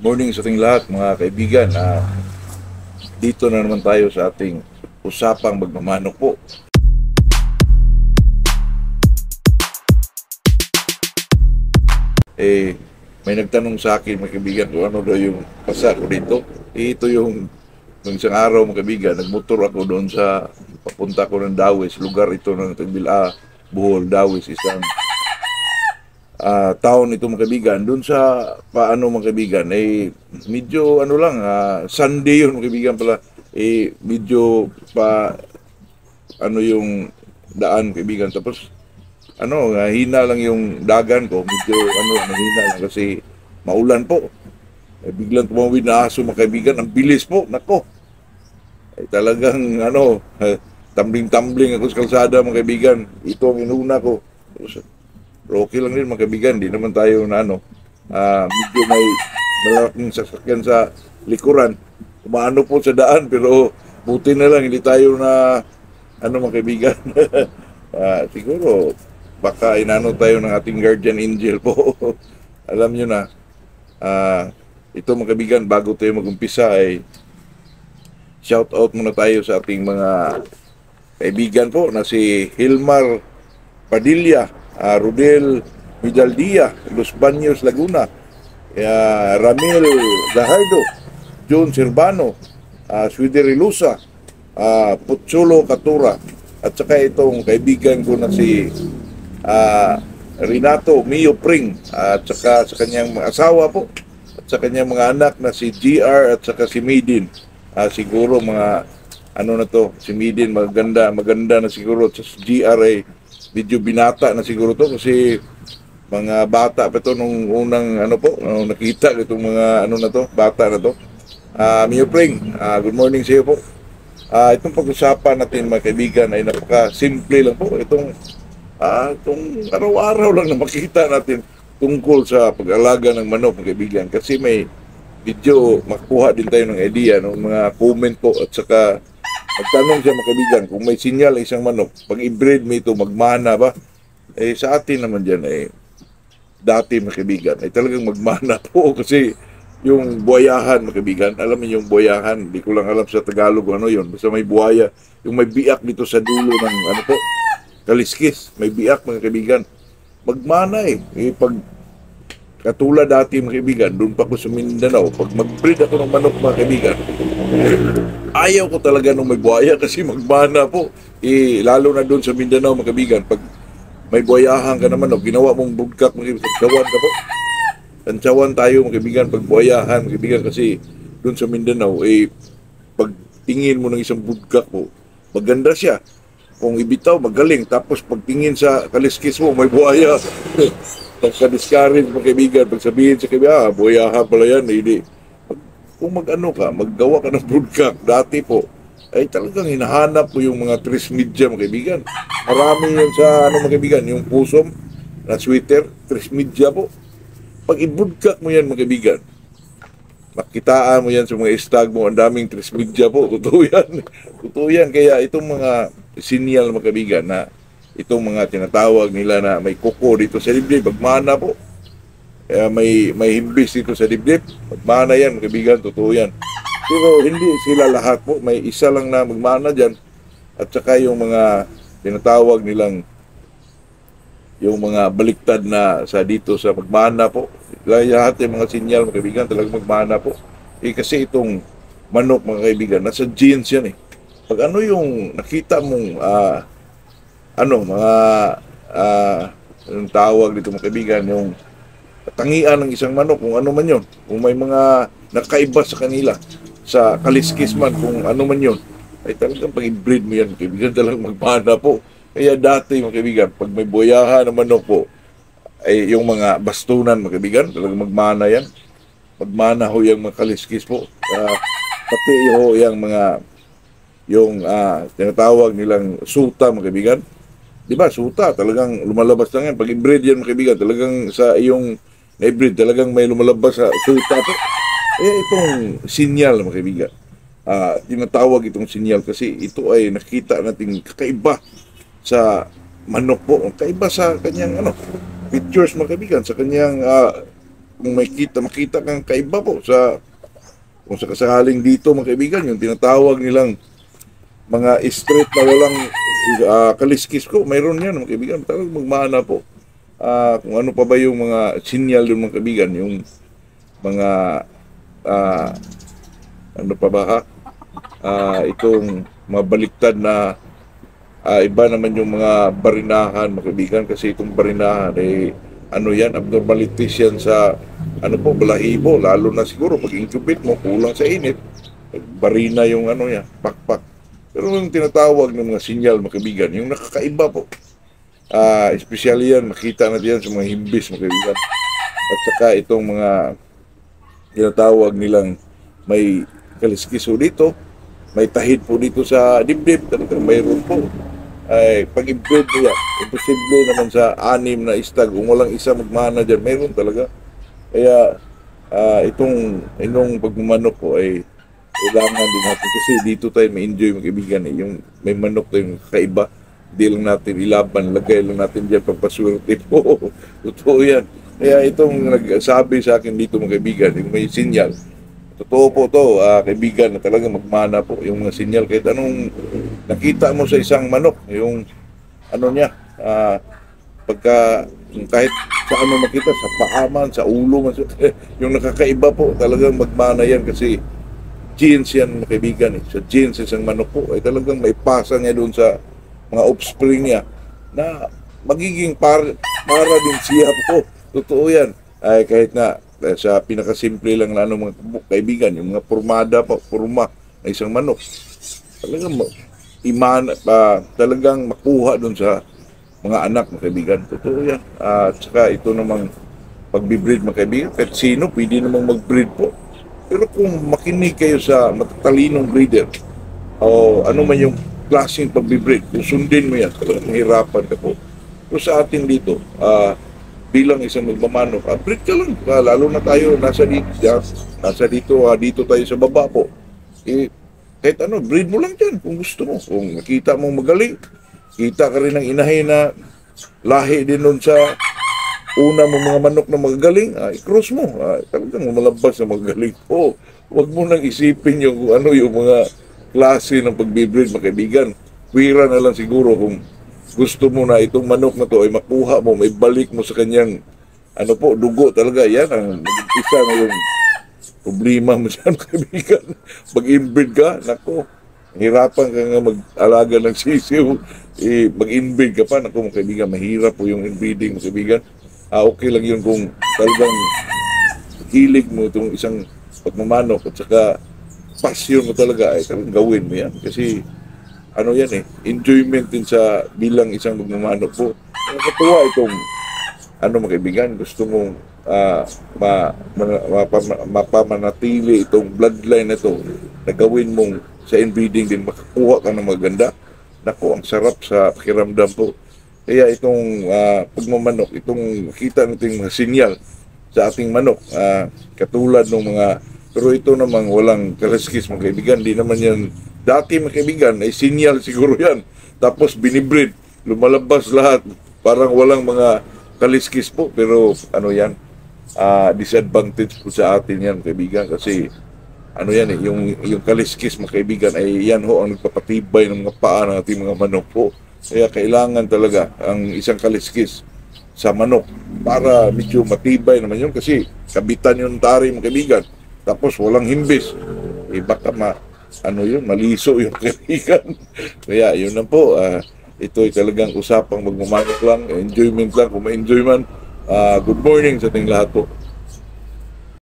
Morning sa ating lahat mga kaibigan. Dito na naman tayo sa ating usapang magmamanok po. May nagtanong sa akin mga kaibigan kung ano daw yung pasa ko dito. Ito yung isang araw mga kaibigan, nagmotor ako doon sa papunta ko ng Dawis. Lugar ito ng Tagbila, Bohol, Dawis, isang taon ito mga kaibigan. Doon sa paano mga kaibigan, medyo ano lang, Sunday yun mga kaibigan pala, medyo pa ano yung daan kaibigan. Tapos hina lang yung dagan ko, medyo hina lang kasi maulan po. Biglang tumawid na aso mga kaibigan, ang bilis po, nako. Talagang tumbling-tumbling ako sa kalsada mga kaibigan. Ito ang inuna ko. Pero okay lang din mga kaibigan, di naman tayo na medyo may malaking sasakyan sa likuran. Umaano po sa daan, pero buti na lang hindi tayo na mga kaibigan. Siguro baka inano tayo ng ating guardian angel po. Alam nyo na, ito mga kaibigan, bago tayo mag-umpisa ay shout out muna tayo sa ating mga kaibigan po na si Hilmar Padilla, Rodel Vidaldia, Los Baños, Laguna, Ramil Gajardo, John Servano, Swider Ilusa, Putsolo Katura, at saka itong kaibigan ko na si Renato Mio Pring, at saka sa kanyang mga asawa po, at sa kanyang mga anak na si GR at saka si Maiden. Siguro mga si Maiden maganda na siguro, at si GR ay medyo binata na siguro to kasi mga bata pa to nung unang nung nakita itong mga bata na to. Mio Pring, good morning sa iyo po. Itong pag-usapan natin mga kaibigan ay napaka-simple lang po. Itong araw-araw lang na makita natin tungkol sa pag-alaga ng manok mga kaibigan. Kasi may video, makuha din tayo ng idea ng mga comment po, at saka magtanong siya mga kaibigan kung may sinyal isang manok, pag i-breed mo ito, magmana ba? Sa atin naman dyan dati mga kaibigan ay talagang magmana po kasi yung buhayahan mga kaibigan, alam mo yung buhayahan, hindi ko lang alam sa Tagalog ano yun, basta may buhaya, yung may biak dito sa dulo ng kaliskis, may biak mga kaibigan, magmana pag katulad dati mga kaibigan, doon pa ko sa Mindanao, pag mag-breed ako ng manok mga kaibigan, ayaw ko talaga nung may buhaya kasi magmana po. Lalo na doon sa Mindanao mga kaibigan, pag may buhayahan ka naman, ginawa mong budkak mga kaibigan, tantsawan ka po. Tantsawan tayo mga kaibigan, pag buhayahan mga kaibigan, kasi doon sa Mindanao, pag tingin mo ng isang budkak po, maganda siya. Kung ibitaw, magaling. Tapos pagtingin sa kaliskis mo, may buhaya. Pagka-discourage mga kaibigan, pag sabihin sa kaibigan, buhayahan pala yan, hindi. Kung maggawa ka ng broadcast, dati po, ay talagang hinahanap ko yung mga tres media mga kaibigan. Marami yun sa mga kaibigan, yung pusom na sweater, tres media po. Pag i-broadcast mo yan mga kaibigan, makitaan mo yan sa mga stag mo, ang daming tres media po, totoo yan. Totoo yan, kaya itong mga sinyal mga kaibigan na itong mga tinatawag nila na may kuko dito sa dibdib, magmana po. Kaya may himbis dito sa dibdib, magmana yan, kaibigan, totoo yan. Pero hindi sila lahat po, may isa lang na magmana dyan. At saka yung mga tinatawag nilang yung mga baliktad na sa dito sa magmana po. Lahat yung mga sinyal, mga kaibigan, talagang magmana po. Kasi itong manok, mga kaibigan, nasa genes yan Pag yung nakita mong yung tawag dito mga kaibigan, yung tangian ng isang manok, kung ano man yun, kung may mga nakaiba sa kanila, sa kaliskis man, kung ano man yun, ay talagang pag i-breed mo yan, kaibigan, talagang magmana po. Kaya dati mga kaibigan, pag may buhayahan ng manok po, ay yung mga bastunan mga kaibigan, talagang magmana yan. Magmana ho yung mga kaliskis po. Pati ho yung mga tinatawag nilang suta mga kaibigan. Di ba, suta, talagang lumalabas lang yan. Pag i-breed yan mga kaibigan, talagang sa iyong na-breed, talagang may lumalabas sa suta po. Itong sinyal mga kaibigan, tinatawag itong sinyal kasi ito ay nakita natin kakaiba sa manok po. Kakaiba sa kanyang features mga kaibigan, sa kanyang kung makita kang kaiba po sa kung sa kasaling dito mga kaibigan, yung tinatawag nilang mga street na walang kaliskis ko, mayroon yan mga kaibigan. Talagang magmana po. Kung ano pa ba yung mga sinyal yung mga kaibigan, yung mga ah, ano pa ba ha? Itong mabaliktad na iba naman yung mga barinahan mga kaibigan, kasi itong barinahan ano yan, abnormalities yan sa ano po, balahibo, lalo na siguro pag incubate mo, kulang sa init, barina yung ano yan, pakpak. Pero yung tinatawag ng mga sinyal mga kaibigan, yung nakakaiba po, especially yan, makita natin yan sa mga himbis mga kaibigan. At saka itong mga tinatawag nilang may kaliskiso dito, may tahid po dito sa dibdib, talagang mayroon po. Ay, pag-improve niya, imposible naman sa 6 na istag, kung walang isa magmana dyan, mayroon talaga. Kaya itong pagmamanok po ay kailangan din natin, kasi dito tayo may enjoy mga kaibigan yung may manok tayong kakaiba, hindi lang natin ilaban, lagay lang natin dyan pagpaswerte po. Totoo yan. Kaya itong nagsabi sa akin dito mga kaibigan, yung may sinyal, totoo po to, kaibigan, na talaga magmana po yung mga sinyal. Kahit anong nakita mo sa isang manok, yung ano niya, kahit sa ano makita, sa paa man, sa ulo man, yung nakakaiba po, talagang magmana yan kasi genes yan mga kaibigan. Sa genes isang manok po, ay talagang may pasa niya doon sa mga offspring niya na magiging para din siya po. Totoo yan. Ay kahit na sa pinakasimple lang na ano mga kaibigan, yung mga purma na isang manok, talagang talagang makuha doon sa mga anak mga kaibigan. Totoo yan. At saka ito namang pagbibreed mga kaibigan, kahit sino pwede namang mag-breed po. Pero kung makinig kayo sa matatalinong breeder, o ano man yung klaseng pagbibreed, kung sundin mo yan, talagang mahirapan ka po. Pero sa atin dito, bilang isang magmamanok, breed ka lang. Lalo na tayo, dito tayo sa baba po. Kahit ano, breed mo lang dyan kung gusto mo. Kung nakita mong magaling, kita ka rin ng inahin na lahi din nun sa una mo mga manok na magagaling, i-cross mo. Talagang malabas na magagaling. Huwag mo nang isipin yung ano yung mga klase ng pagbibreed mga kaibigan. Pwera na lang siguro kung gusto mo na itong manok na to ay makuha mo, may balik mo sa kanyang ano po, dugo talaga. Yan ang mag-isa na yung problema mo dyan, kaibigan. Mag-inbreed ka, nako, hirapan ka nga mag-alaga ng sisiw, mag-inbreed ka pa, nako mga kaibigan, mahirap po yung inbreeding mga kaibigan. Okay lang yun kung talagang hilig mo itong isang pagmamanok at saka passion mo talaga, ay talagang gawin mo yan. Kasi ano yan enjoyment din sa bilang isang magmamanok po. Nakatuwa itong ano mga kaibigan, gusto mong mapamanatili itong bloodline na ito, na gawin mong sa inbreeding din, makakuha ka ng maganda. Naku, ang sarap sa pakiramdam po. Kaya itong pagmamanok, itong kita natin mga sinyal sa ating manok, katulad ng mga, pero ito namang walang kaliskis mga kaibigan, di naman yan, dati mga kaibigan, ay sinyal siguro yan, tapos binibreed, lumalabas lahat, parang walang mga kaliskis po, pero ano yan, disadvantage po sa atin yan mga kaibigan, kasi ano yan yung kaliskis mga kaibigan, ay yan ho ang nagpapatibay ng mga paa ng ating mga manok po. Kaya kailangan talaga ang isang kaliskis sa manok para medyo matibay naman yun, kasi kabitan yung tari mga kaibigan, tapos walang himbis, baka maliso yung kaibigan. Kaya yun na po, ito ay talagang usapang magmamanok lang, enjoyment lang, kung ma-enjoy man. Good morning sa ating lahat po.